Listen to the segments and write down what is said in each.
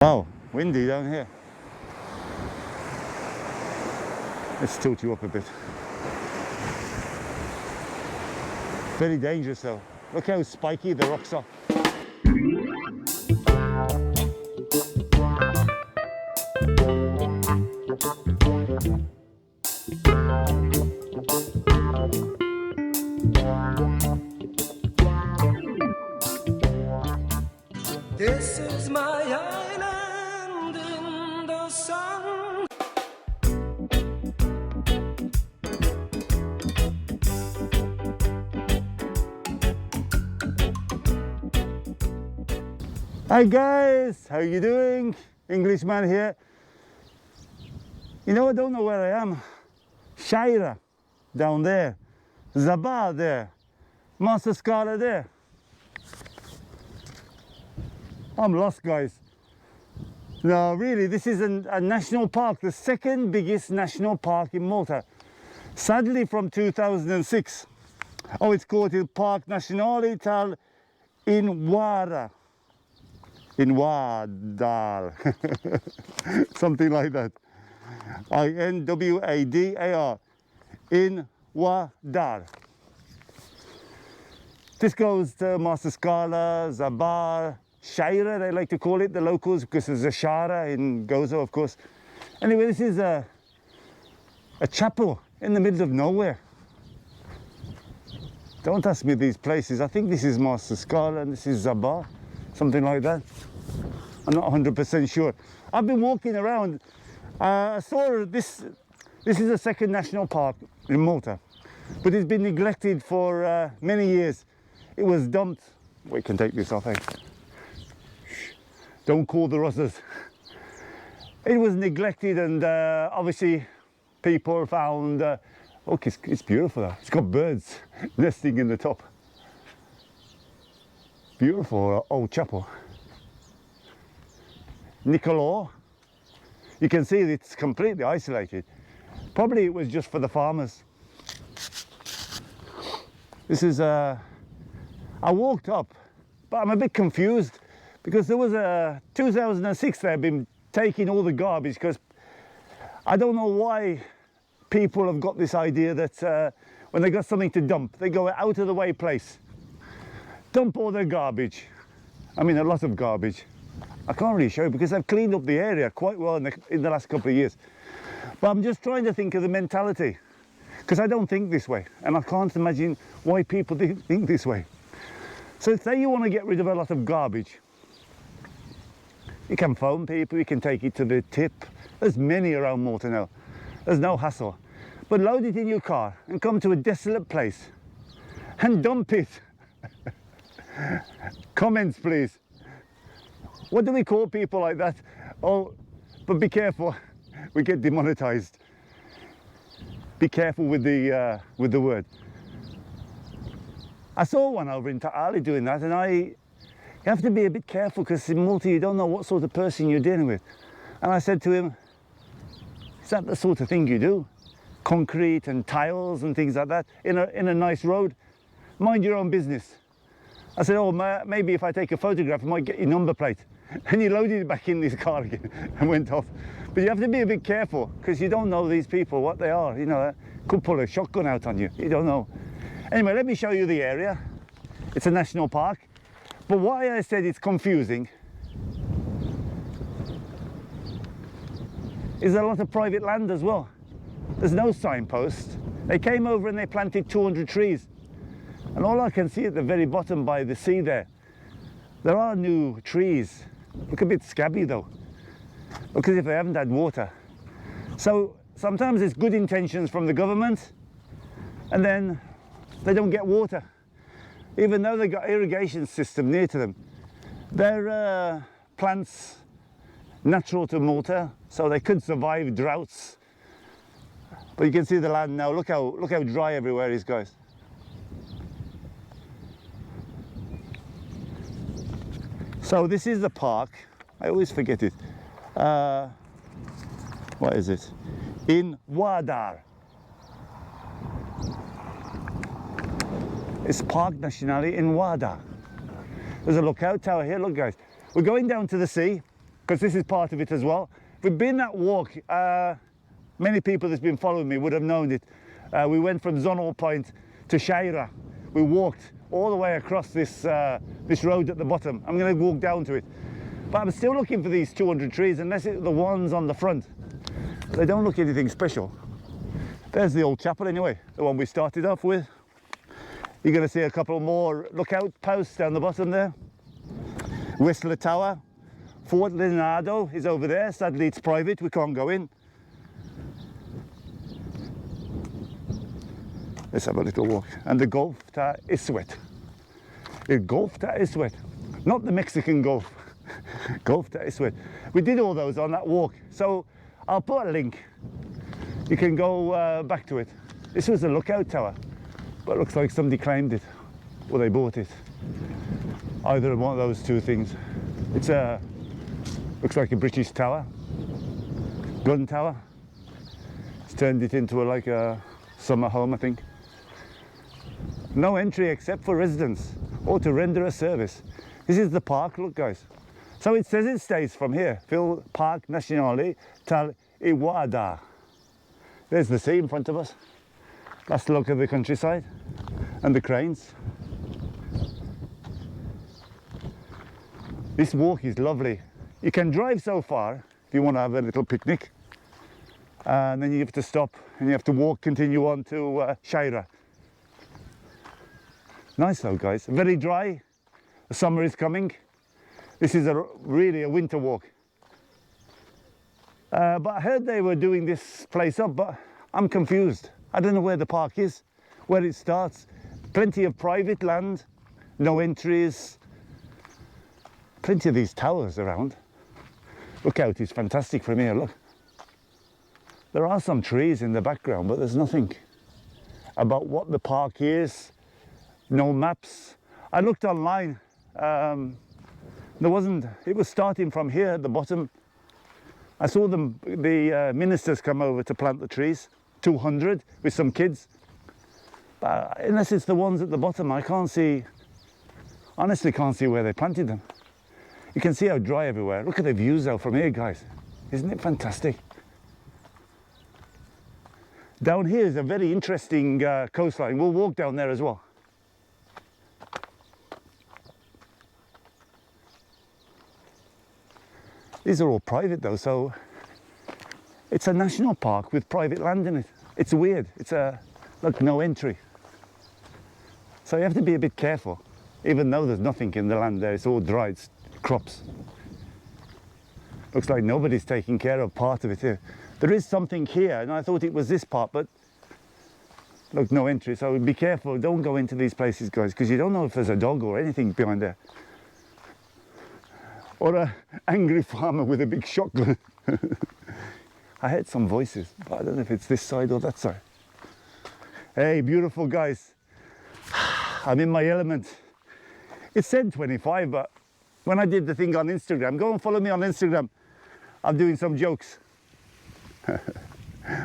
Wow, windy down here. Let's tilt you up a bit. Very dangerous though. Look how spiky the rocks are. This is my island in the sun. Hi guys, how you doing? Englishman here. You know, I don't know where I am. Shaira down there, Zabah there, Master Scala there. I'm lost, guys. No, really, this is a national park, the second biggest national park in Malta. Sadly, from 2006. Oh, it's called the Park Nazzjonali tal Inwadar. Inwadar. Something like that. Inwadar. Inwadar. This goes to Master Scala, Zabah, Shaira, they like to call it, the locals, because there's a Shara in Gozo, of course. Anyway, this is a chapel in the middle of nowhere. Don't ask me these places. I think this is Master Scala and this is Zabah, something like that. I'm not 100% sure. I've been walking around. I saw this. This is the second national park in Malta, but it's been neglected for many years. It was dumped. We can take this off, eh? Don't call the Rossers. It was neglected, and obviously people found, okay, it's beautiful though. It's got birds nesting in the top. Beautiful old chapel. Nicola, you can see it's completely isolated. Probably it was just for the farmers. This is, I walked up, but I'm a bit confused. Because there was a 2006 they've been taking all the garbage, because I don't know why people have got this idea that when they got something to dump, they go out of the way place, dump all their garbage. I mean, a lot of garbage. I can't really show you because they've cleaned up the area quite well in the last couple of years. But I'm just trying to think of the mentality, because I don't think this way, and I can't imagine why people think this way. So say you want to get rid of a lot of garbage, you can phone people, you can take it to the tip. There's many around Malta now. There's no hassle. But load it in your car and come to a desolate place and dump it. Comments, please. What do we call people like that? Oh, but be careful, we get demonetized. Be careful with the word. I saw one over in Ta'ali doing that, and you have to be a bit careful, because in Malta you don't know what sort of person you're dealing with. And I said to him, is that the sort of thing you do? Concrete and tiles and things like that in a nice road? Mind your own business. I said, oh, maybe if I take a photograph I might get your number plate. And he loaded it back in his car again and went off. But you have to be a bit careful, because you don't know these people, what they are. You know, could pull a shotgun out on you. You don't know. Anyway, let me show you the area. It's a national park. But why I said it's confusing is a lot of private land as well. There's no signpost. They came over and they planted 200 trees. And all I can see at the very bottom by the sea there are new trees. Look a bit scabby though, because if they haven't had water. So sometimes it's good intentions from the government, and then they don't get water. Even though they've got irrigation system near to them. They're plants natural to Malta, so they could survive droughts. But you can see the land now. Look how dry everywhere is, guys. So this is the park. I always forget it. What is it? Inwadar. It's Park Nazzjonali Inwadar. There's a lookout tower here. Look, guys, we're going down to the sea. because this is part of it as well. We've been that walk, many people that's been following me would have known it. We went from Zonal Point to Shaira. We walked all the way across this road at the bottom. I'm going to walk down to it. But I'm still looking for these 200 trees, unless it's the ones on the front. They don't look anything special. There's the old chapel anyway, the one we started off with. You're going to see a couple more lookout posts down the bottom there. Whistler Tower. Fort Leonardo is over there. Sadly it's private, we can't go in. Let's have a little walk. And the Gulf to Isuet. The Gulf to Isuet. Not the Mexican Gulf. Gulf to Isuet. We did all those on that walk. So I'll put a link. You can go back to it. This was the lookout tower. But it looks like somebody claimed it. Or they bought it. Either one of those two things. It's a... looks like a British tower. Gun tower. It's turned it into like a summer home, I think. No entry except for residents or to render a service. This is the park, look guys. So it says it stays from here. Phil Park Nazzjonali tal Inwadar. There's the sea in front of us. Last look at the countryside and the cranes. This walk is lovely. You can drive so far if you want to have a little picnic. And then you have to stop and you have to walk, continue on to Shaira. Nice though guys, very dry. The summer is coming. This is really a winter walk. But I heard they were doing this place up, but I'm confused. I don't know where the park is, where it starts. Plenty of private land, no entries. Plenty of these towers around. Look out, it's fantastic from here, look. There are some trees in the background, but there's nothing about what the park is. No maps. I looked online. There wasn't. It was starting from here at the bottom. I saw the ministers come over to plant the trees, 200 with some kids. But unless it's the ones at the bottom, I can't see. Honestly, can't see where they planted them. You can see how dry everywhere. Look at the views though from here, guys. Isn't it fantastic? Down here is a very interesting coastline. We'll walk down there as well. These are all private though, so it's a national park with private land in it. It's weird. It's look, no entry. So you have to be a bit careful, even though there's nothing in the land there. It's all dried crops. Looks like nobody's taking care of part of it here. There is something here, and I thought it was this part, but look, no entry. So be careful. Don't go into these places, guys, because you don't know if there's a dog or anything behind there. Or an angry farmer with a big shotgun. I heard some voices, but I don't know if it's this side or that side. Hey, beautiful guys. I'm in my element. It said 25, but when I did the thing on Instagram, go and follow me on Instagram. I'm doing some jokes.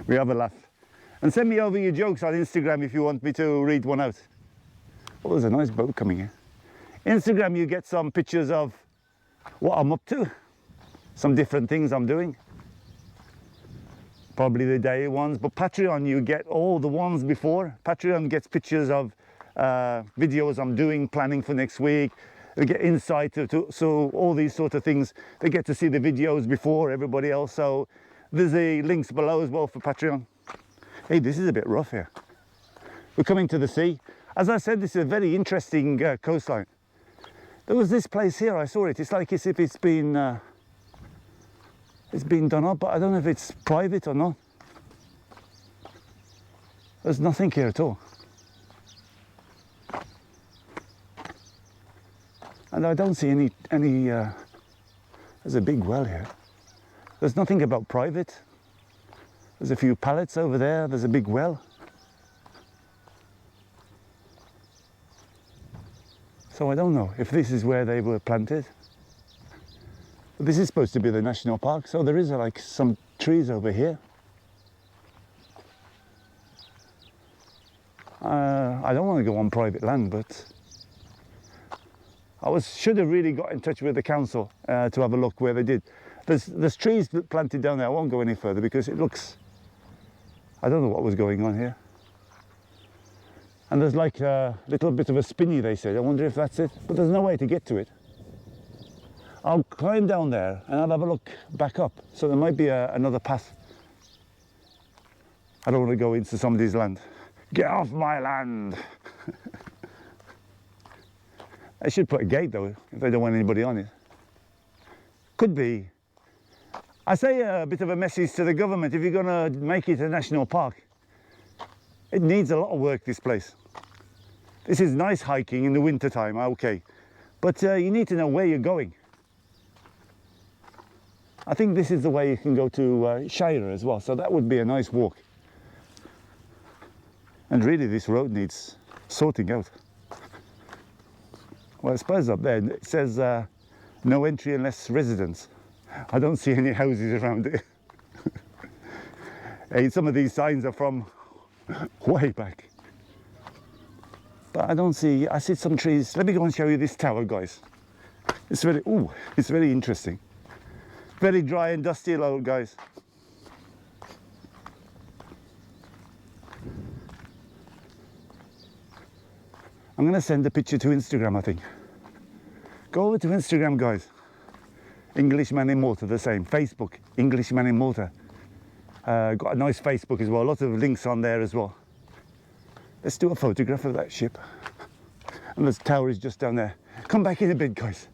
We have a laugh. And send me over your jokes on Instagram if you want me to read one out. Oh, there's a nice boat coming in. Instagram, you get some pictures of what I'm up to, some different things I'm doing, probably the day ones, but Patreon you get all the ones before. Patreon gets pictures of videos I'm doing, planning for next week. They get insight so all these sort of things, they get to see the videos before everybody else. So there's the links below as well for Patreon. Hey, this is a bit rough here. We're coming to the sea. As I said, this is a very interesting coastline. There was this place here, I saw it. It's like as if it's been done up, but I don't know if it's private or not. There's nothing here at all. And I don't see any there's a big well here. There's nothing about private. There's a few pallets over there. There's a big well. So I don't know if this is where they were planted. But this is supposed to be the national park, so there is like some trees over here. I don't want to go on private land, but I should have really got in touch with the council to have a look where they did. There's trees planted down there. I won't go any further because it looks, I don't know what was going on here. And there's like a little bit of a spinney, they said. I wonder if that's it, but there's no way to get to it. I'll climb down there and I'll have a look back up. So there might be another path. I don't want to go into somebody's land. Get off my land! I should put a gate though, if they don't want anybody on it. Could be. I say a bit of a message to the government. If you're going to make it a national park, it needs a lot of work, this place. This is nice hiking in the winter time, okay. But you need to know where you're going. I think this is the way you can go to Shire as well, so that would be a nice walk. And really this road needs sorting out. Well, I suppose up there it says no entry unless residents. I don't see any houses around it. Hey, some of these signs are from way back. But I don't see, I see some trees. Let me go and show you this tower, guys. It's very interesting. Very dry and dusty, guys. I'm going to send a picture to Instagram, I think. Go over to Instagram, guys. Englishman in Malta, the same. Facebook, Englishman in Malta. Got a nice Facebook as well. Lots of links on there as well. Let's do a photograph of that ship. And the tower is just down there. Come back in a bit, guys.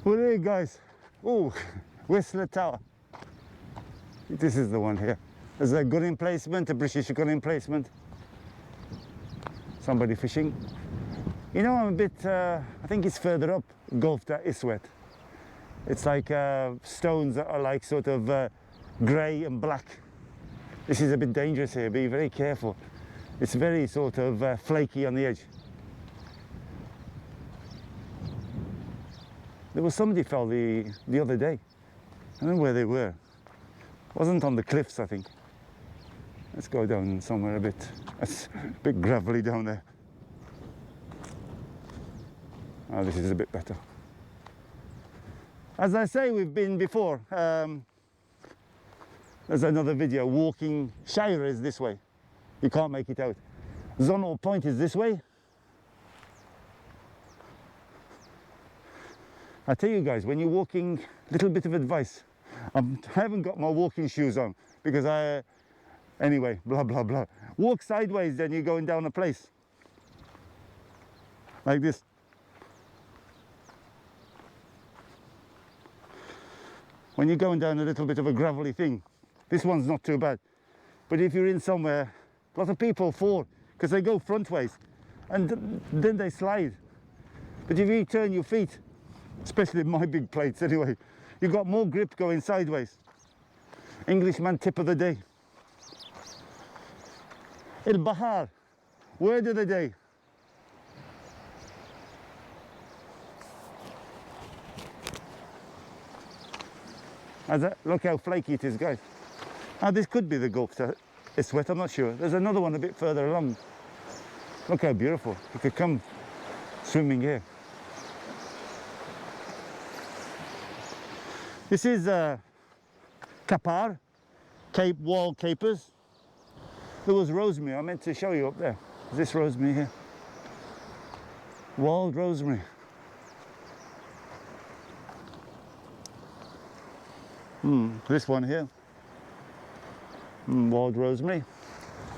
Well, there, guys. Oh, Whistler Tower. This is the one here. There's a gun emplacement, a British gun emplacement. Somebody fishing. You know, I'm a bit, I think it's further up, Gulf that is wet. It's like stones that are like sort of grey and black. This is a bit dangerous here, be very careful. It's very sort of flaky on the edge. There was somebody fell the other day. I don't know where they were. Wasn't on the cliffs, I think. Let's go down somewhere a bit gravelly down there. Oh, this is a bit better. As I say, we've been before. There's another video. Walking Shire is this way. You can't make it out. Zonal Point is this way. I tell you guys, when you're walking, little bit of advice. I haven't got my walking shoes on because anyway, blah, blah, blah. Walk sideways, then you're going down a place. Like this. When you're going down a little bit of a gravelly thing, this one's not too bad. But if you're in somewhere, a lot of people fall because they go front ways and then they slide. But if you turn your feet, especially my big plates anyway, you've got more grip going sideways. Englishman tip of the day. El Bahar, word of the day. Look how flaky it is, guys. Now this could be the Gulf that is wet, I'm not sure. There's another one a bit further along. Look how beautiful. You could come swimming here. This is Kapar, Cape Wall Capers. There was rosemary, I meant to show you up there. Is this rosemary here? Wild rosemary. This one here. Wild rosemary.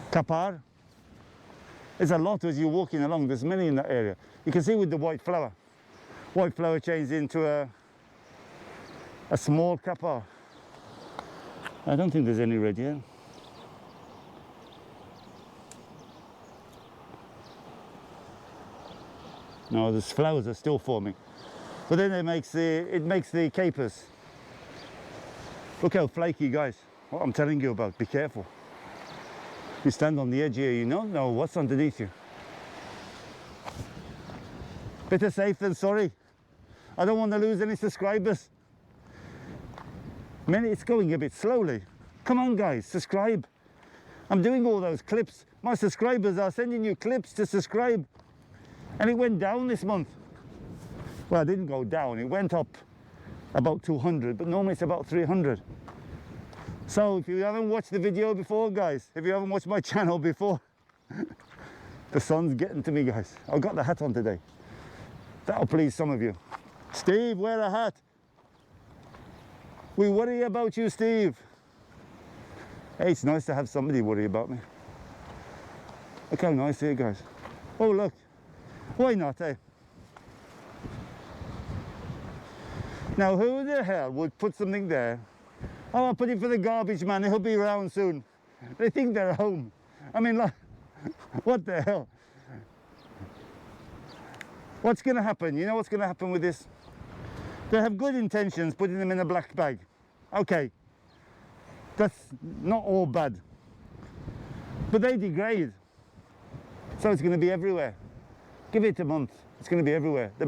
Kapar. There's a lot as you're walking along, there's many in that area. You can see with the white flower. White flower changed into a small kapar. I don't think there's any red here. No, the flowers are still forming. But then it makes the capers. Look how flaky, guys. What I'm telling you about, be careful. You stand on the edge here, you don't know what's underneath you. Better safe than sorry. I don't want to lose any subscribers. It's going a bit slowly. Come on, guys, subscribe. I'm doing all those clips. My subscribers are sending you clips to subscribe. And it went down this month. Well, it didn't go down, it went up about 200, but normally it's about 300. So if you haven't watched the video before, guys, if you haven't watched my channel before, the sun's getting to me, guys. I've got the hat on today. That'll please some of you. Steve, wear a hat. We worry about you, Steve. Hey, it's nice to have somebody worry about me. Look how nice here, guys. Oh, look. Why not, eh? Now, who the hell would put something there? Oh, I'll put it for the garbage man, he'll be around soon. They think they're home. I mean, like, what the hell? What's going to happen? You know what's going to happen with this? They have good intentions putting them in a black bag. Okay, that's not all bad. But they degrade. So it's going to be everywhere. Give it a month, it's going to be everywhere. The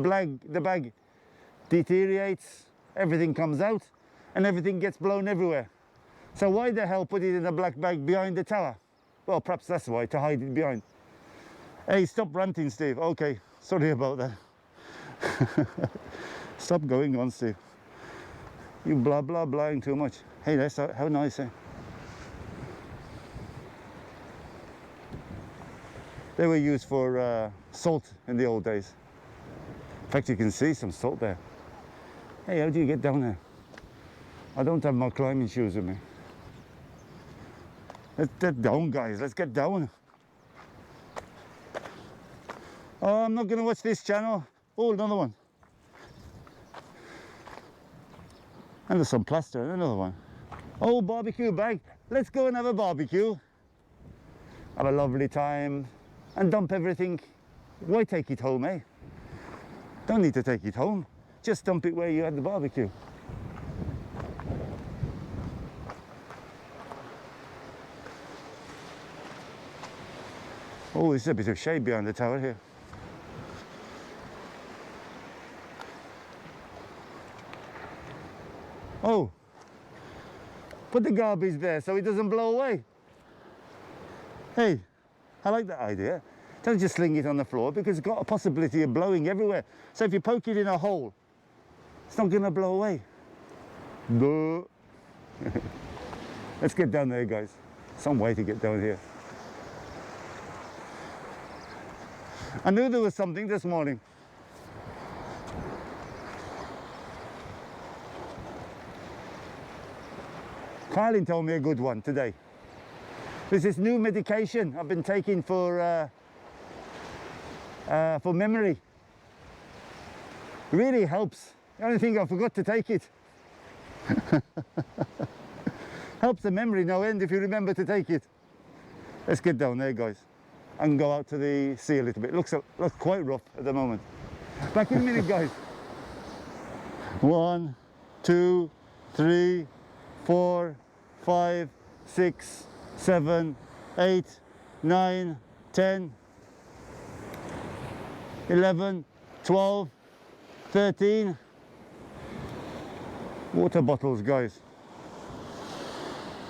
bag deteriorates, everything comes out, and everything gets blown everywhere. So why the hell put it in a black bag behind the tower? Well, perhaps that's why, to hide it behind. Hey, stop ranting, Steve. Okay, sorry about that. Stop going on, Steve. You blah, blah, blahing too much. Hey, that's how nice, eh? They were used for salt in the old days. In fact, you can see some salt there. Hey, how do you get down there? I don't have my climbing shoes with me. Let's get down, guys. Let's get down. Oh, I'm not going to watch this channel. Oh, another one. And there's some plaster, another one. Oh, barbecue bag. Let's go and have a barbecue. Have a lovely time and dump everything. Why take it home, eh? Don't need to take it home. Just dump it where you had the barbecue. Oh, there's a bit of shade behind the tower here. Oh, put the garbage there so it doesn't blow away. Hey, I like that idea. Don't just sling it on the floor because it's got a possibility of blowing everywhere. So if you poke it in a hole, it's not going to blow away. Duh. Let's get down there, guys. Some way to get down here. I knew there was something this morning. Carlin told me a good one today. There's this new medication I've been taking for memory. It really helps. The only thing I forgot to take it. Helps the memory no end if you remember to take it. Let's get down there, guys, and go out to the sea a little bit. Looks quite rough at the moment. Back in a minute, guys. 1, 2, 3, 4, 5, 6, 7, 8, 9, 10, 11, 12, 13. Water bottles, guys.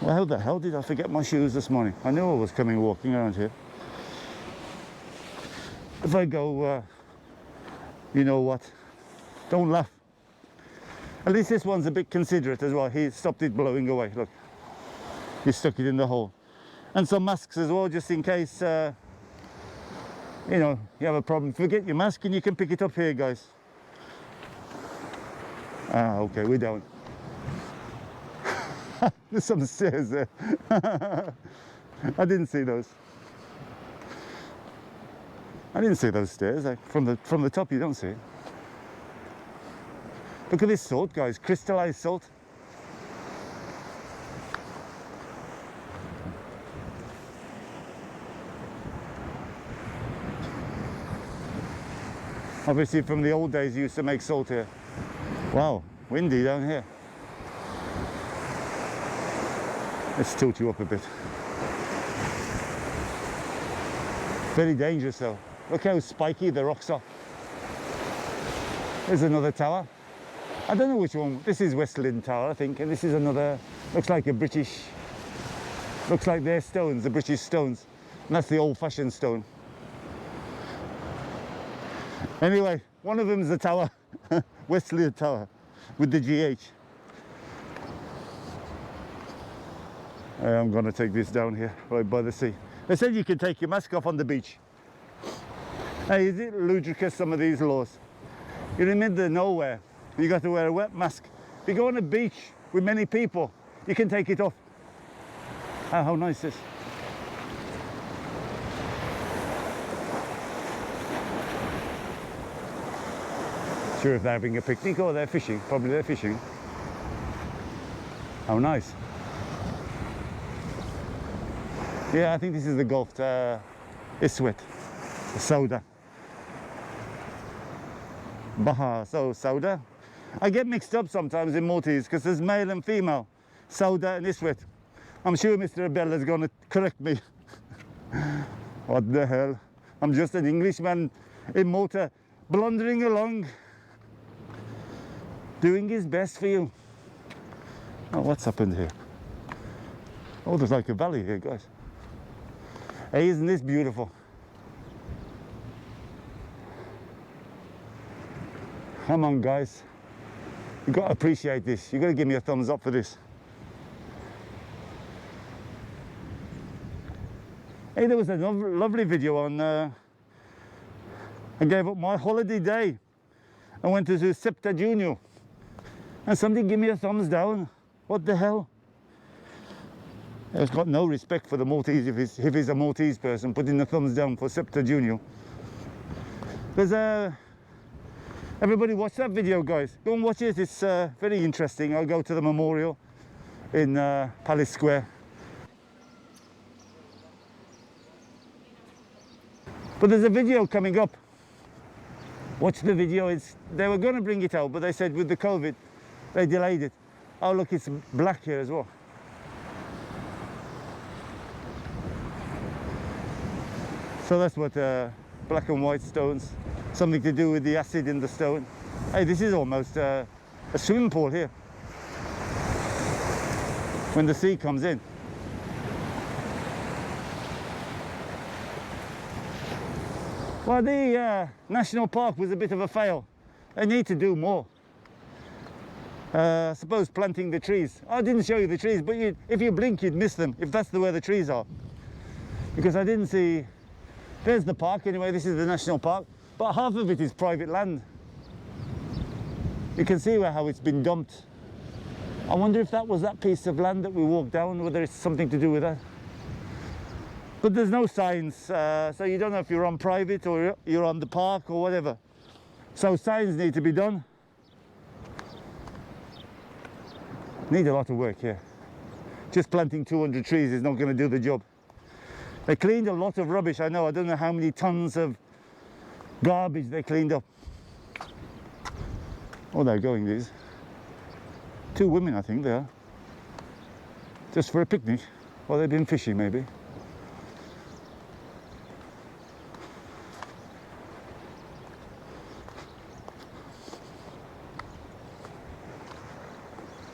Well, how the hell did I forget my shoes this morning? I knew I was coming walking around here. If I go, you know what? Don't laugh. At least this one's a bit considerate as well. He stopped it blowing away. Look, he stuck it in the hole. And some masks as well, just in case, you know, you have a problem. Forget your mask and you can pick it up here, guys. Ah, okay, we're down. There's some stairs there. I didn't see those. I didn't see those stairs. From the top, you don't see it. Look at this salt, guys. Crystallized salt. Obviously, from the old days, you used to make salt here. Wow, windy down here. Let's tilt you up a bit. Very dangerous though. Look how spiky the rocks are. There's another tower. I don't know which one. This is West Lynn Tower, I think, and this is another, looks like a British, looks like they're stones, the British stones. And that's the old-fashioned stone. Anyway, one of them is the tower, Wesley Tower, with the GH. I'm going to take this down here, right by the sea. They said you can take your mask off on the beach. Hey, is it ludicrous, some of these laws? You're in the middle of nowhere, you got to wear a wet mask. If you go on a beach with many people, you can take it off. Oh, how nice this. Sure if they're having a picnic or they're fishing. Probably they're fishing. How nice. Yeah, I think this is the Gulf, Iswit, Sauda. Baha, so Sauda. I get mixed up sometimes in Maltese because there's male and female, Sauda and Iswit. I'm sure Mr. Abella is going to correct me. What the hell? I'm just an Englishman in Malta, blundering along, doing his best for you. Oh, what's happened here? Oh, there's like a valley here, guys. Hey, isn't this beautiful? Come on, guys. You've got to appreciate this. You've got to give me a thumbs up for this. Hey, there was a lovely video on, I gave up my holiday day. I went to do Septa Junior. And somebody give me a thumbs down. What the hell? He's got no respect for the Maltese if he's a Maltese person, putting the thumbs down for Septa Junior. There's everybody watch that video, guys. Go and watch it, it's very interesting. I'll go to the memorial in Palace Square. But there's a video coming up. Watch the video. They were going to bring it out, but they said with the COVID, they delayed it. Oh, look, it's black here as well. So that's what black and white stones, something to do with the acid in the stone. Hey, this is almost a swimming pool here when the sea comes in. Well, the national park was a bit of a fail. They need to do more. I suppose planting the trees. I didn't show you the trees, but if you blink, you'd miss them, if that's where the trees are. Because I didn't see... There's the park anyway, this is the national park, but half of it is private land. You can see how it's been dumped. I wonder if that was that piece of land that we walked down, whether it's something to do with that. But there's no signs, so you don't know if you're on private or you're on the park or whatever. So signs need to be done. Need a lot of work here. Just planting 200 trees is not going to do the job. They cleaned a lot of rubbish, I know. I don't know how many tons of garbage they cleaned up. Oh, they're going, these. 2 women, I think they are. Just for a picnic. Or they've been fishing, maybe.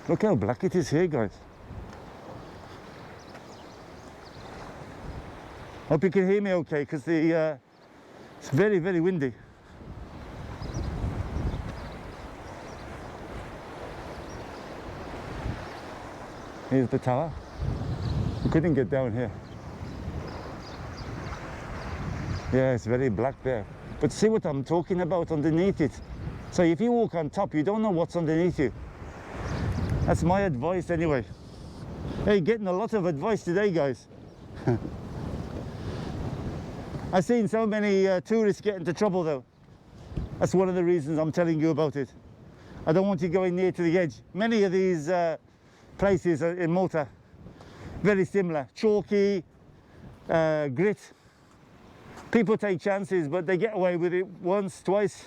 Look how black it is here, guys. Hope you can hear me okay, because it's very, very windy. Here's the tower. We couldn't get down here. Yeah, it's very black there. But see what I'm talking about underneath it. So if you walk on top, you don't know what's underneath you. That's my advice anyway. Hey, getting a lot of advice today, guys. I've seen so many tourists get into trouble though. That's one of the reasons I'm telling you about it. I don't want you going near to the edge. Many of these places in Malta, very similar. Chalky, grit. People take chances, but they get away with it once, twice,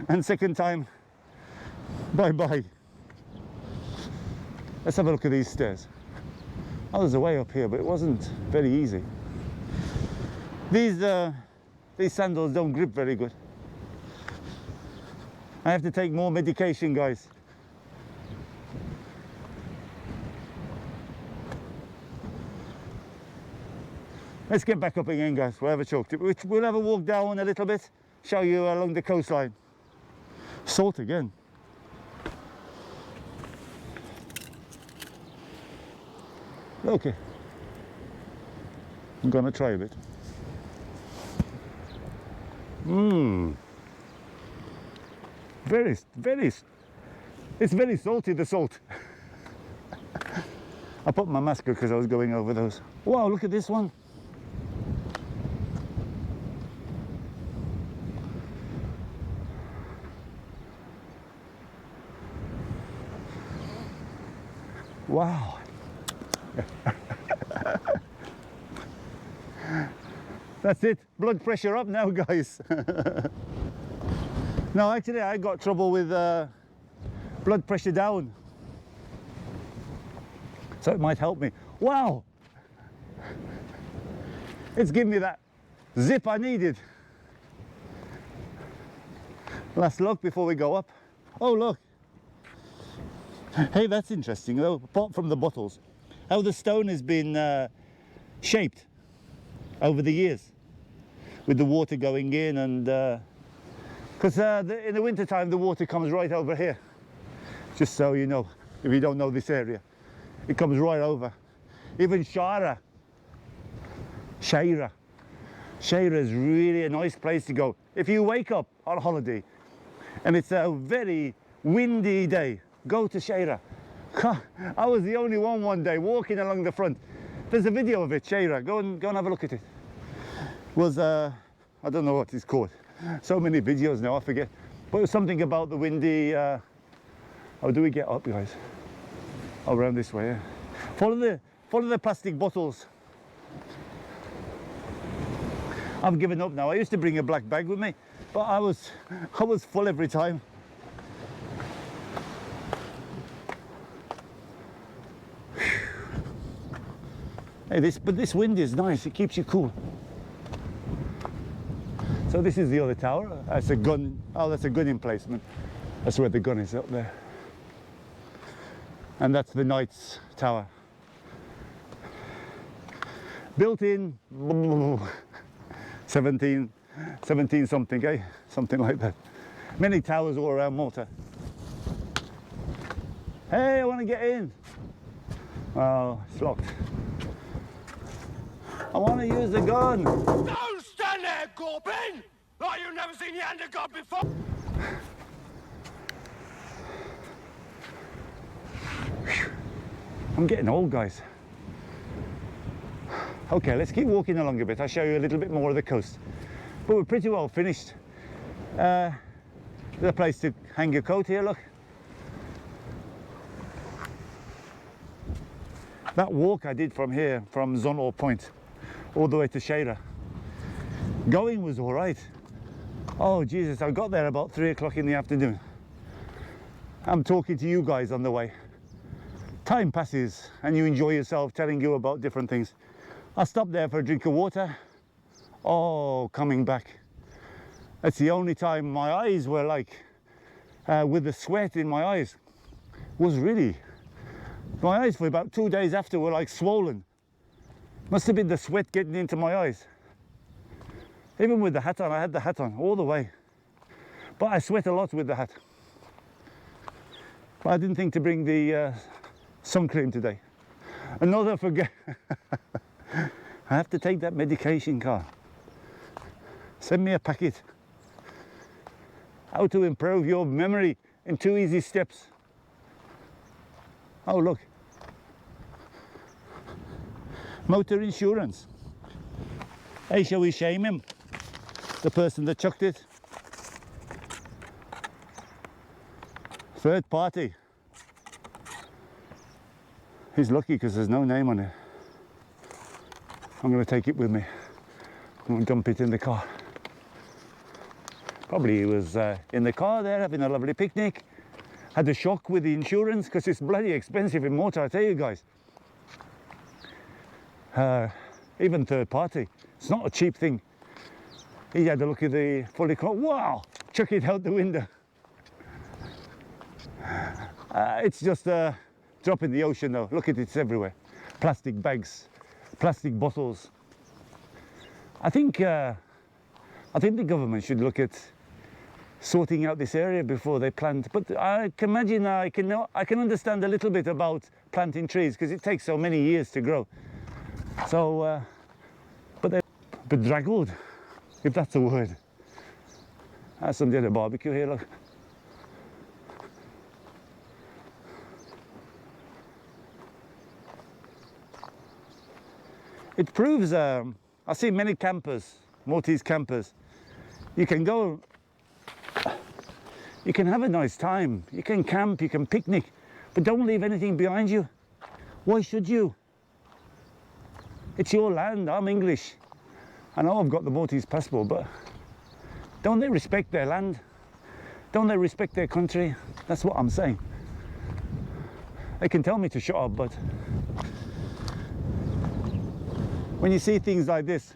and second time, bye-bye. Let's have a look at these stairs. Oh, there's a way up here, but it wasn't very easy. These sandals don't grip very good. I have to take more medication, guys. Let's get back up again, guys. We'll have a chalk. We'll have a walk down a little bit, show you along the coastline. Salt again. Okay. I'm gonna try a bit. It's very salty, the salt. I put my mask on because I was going over those. Wow, look at this one. Wow. That's it. Blood pressure up now, guys. No, actually, I got trouble with blood pressure down. So it might help me. Wow. It's given me that zip I needed. Last look before we go up. Oh, look. Hey, that's interesting though, apart from the bottles. How the stone has been shaped over the years. With the water going in and... because in the winter time the water comes right over here. Just so you know, if you don't know this area. It comes right over. Even Shaira is really a nice place to go. If you wake up on holiday and it's a very windy day, go to Shaira. I was the only one day walking along the front. There's a video of it, Shaira. Go and have a look at it. Was I don't know what it's called. So many videos now, I forget. But it was something about the windy. How do we get up, guys? Oh, around this way. Yeah. Follow the plastic bottles. I've given up now. I used to bring a black bag with me, but I was full every time. Hey, this wind is nice. It keeps you cool. So this is the other tower. That's a gun. Oh, that's a gun emplacement. That's where the gun is, up there. And that's the Knights Tower. Built in 17 something, eh? Something like that. Many towers all around Malta. Hey, I want to get in. Oh, it's locked. I want to use the gun. Don't stand there, Corbin! Like you've never seen your hand of God before! I'm getting old, guys. Okay, let's keep walking along a bit. I'll show you a little bit more of the coast. But we're pretty well finished. There's a place to hang your coat here, look. That walk I did from here, from Zonal Point, all the way to Shaira. Going was all right. Oh, Jesus, I got there about 3 o'clock in the afternoon. I'm talking to you guys on the way. Time passes and you enjoy yourself, telling you about different things. I stopped there for a drink of water. Oh, coming back. That's the only time my eyes were like, with the sweat in my eyes, was really, my eyes for about 2 days after were like swollen. Must have been the sweat getting into my eyes. Even with the hat on, I had the hat on all the way. But I sweat a lot with the hat. But I didn't think to bring the sun cream today. Another forget. I have to take that medication, Carl. Send me a packet. How to improve your memory in 2 easy steps. Oh, look. Motor insurance. Hey, shall we shame him? The person that chucked it. Third party. He's lucky because there's no name on it. I'm going to take it with me. I'm going to dump it in the car. Probably he was in the car there having a lovely picnic. Had a shock with the insurance because it's bloody expensive in Malta, I tell you guys. Even third party. It's not a cheap thing. He had a look at the fully car. Wow! Chuck it out the window. It's just a drop in the ocean though. Look at it, it's everywhere. Plastic bags, plastic bottles. I think I think the government should look at sorting out this area before they plant. But I can imagine, I can understand a little bit about planting trees because it takes so many years to grow. So, but they're bedraggled, if that's a word. There's somebody at a barbecue here, look. It proves, I see many campers, Maltese campers. You can go, you can have a nice time, you can camp, you can picnic, but don't leave anything behind you. Why should you? It's your land. I'm English. I know I've got the Maltese passport, but don't they respect their land? Don't they respect their country? That's what I'm saying. They can tell me to shut up, but when you see things like this,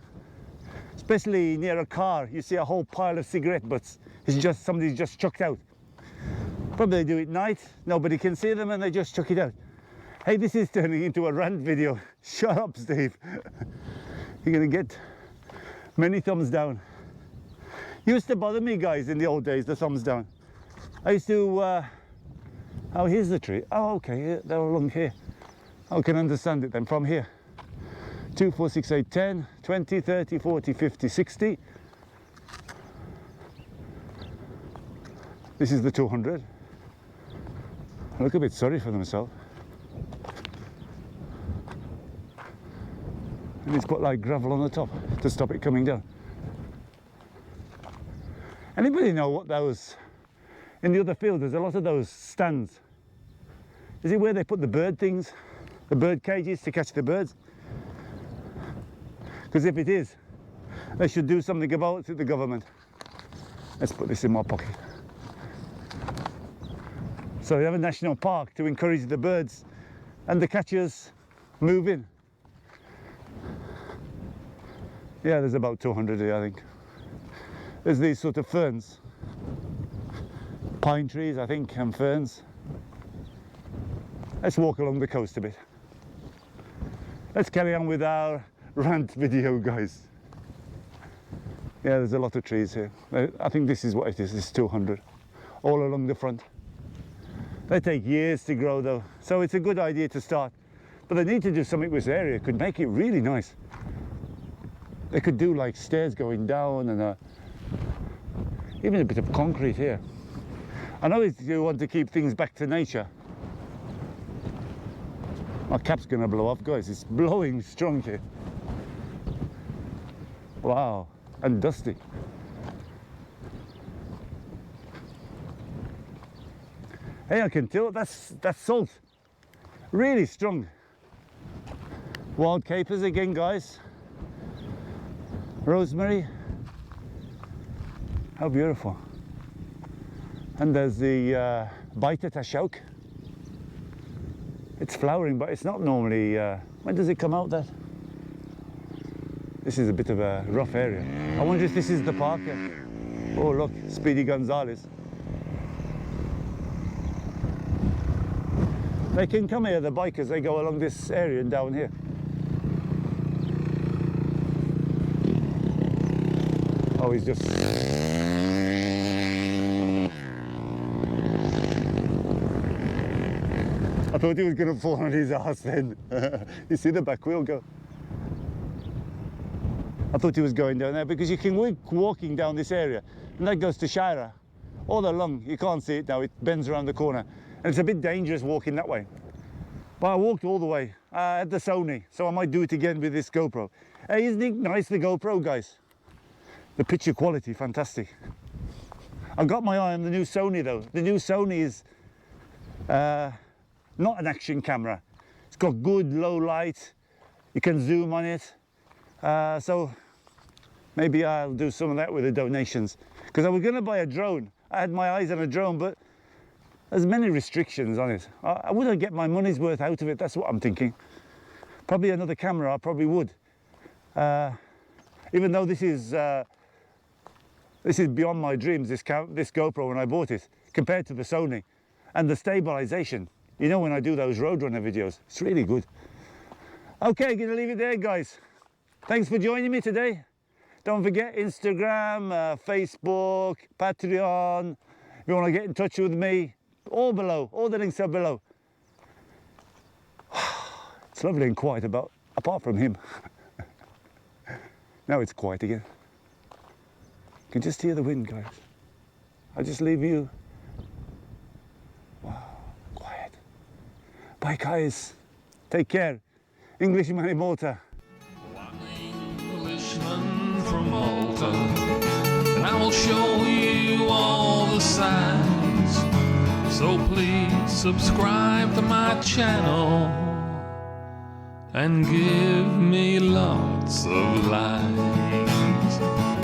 especially near a car, you see a whole pile of cigarette butts. It's just somebody's just chucked out. Probably they do it at night, nobody can see them and they just chuck it out. Hey, this is turning into a rant video. Shut up, Steve. You're gonna get many thumbs down. Used to bother me, guys, in the old days, the thumbs down. I used to, oh, here's the tree. Oh, okay, they're along here. I can understand it then from here. 2, 4, 6, 8, 10, 20, 30, 40, 50, 60. This is the 200. I look a bit sorry for themselves. And it's put like gravel on the top to stop it coming down. Anybody know what those, in the other field, there's a lot of those stands. Is it where they put the bird things, the bird cages to catch the birds? Because if it is, they should do something about it, the government. Let's put this in my pocket. So they have a national park to encourage the birds and the catchers move in. Yeah, there's about 200 here, I think. There's these sort of ferns. Pine trees, I think, and ferns. Let's walk along the coast a bit. Let's carry on with our rant video, guys. Yeah, there's a lot of trees here. I think this is what it is, it's 200. All along the front. They take years to grow though, so it's a good idea to start. But they need to do something with this area, could make it really nice. They could do like stairs going down and even a bit of concrete here. I know you want to keep things back to nature. My cap's gonna blow off, guys. It's blowing strong here. Wow, and dusty. Hey, I can tell that's salt. Really strong. Wild capers again, guys. Rosemary. How beautiful. And there's the Baita Tashok. It's flowering, but it's not normally, when does it come out that? This is a bit of a rough area. I wonder if this is the park here. Oh look, Speedy Gonzales. They can come here, the bikers, they go along this area and down here. Oh, he's just... I thought he was going to fall on his ass then. You see the back wheel go? I thought he was going down there because you can walking down this area and that goes to Shira. All along, you can't see it now, it bends around the corner. And it's a bit dangerous walking that way. But I walked all the way. I had the Sony, so I might do it again with this GoPro. Hey, isn't it nice, the GoPro, guys? The picture quality, fantastic. I've got my eye on the new Sony though. The new Sony is not an action camera. It's got good low light. You can zoom on it. So maybe I'll do some of that with the donations. Because I was going to buy a drone. I had my eyes on a drone, but there's many restrictions on it. I wouldn't get my money's worth out of it, that's what I'm thinking. Probably another camera, I probably would. Even though this is beyond my dreams, this GoPro when I bought it, compared to the Sony. And the stabilization, you know when I do those Roadrunner videos, it's really good. Okay, gonna leave it there, guys. Thanks for joining me today. Don't forget Instagram, Facebook, Patreon. If you want to get in touch with me, all below. All the links are below. It's lovely and quiet apart from him. Now it's quiet again. You can just hear the wind, guys. I'll just leave you. Wow, quiet. Bye, guys. Take care. Englishman in Malta. Englishman from Malta, and I will show you all the signs. So please subscribe to my channel and give me lots of likes.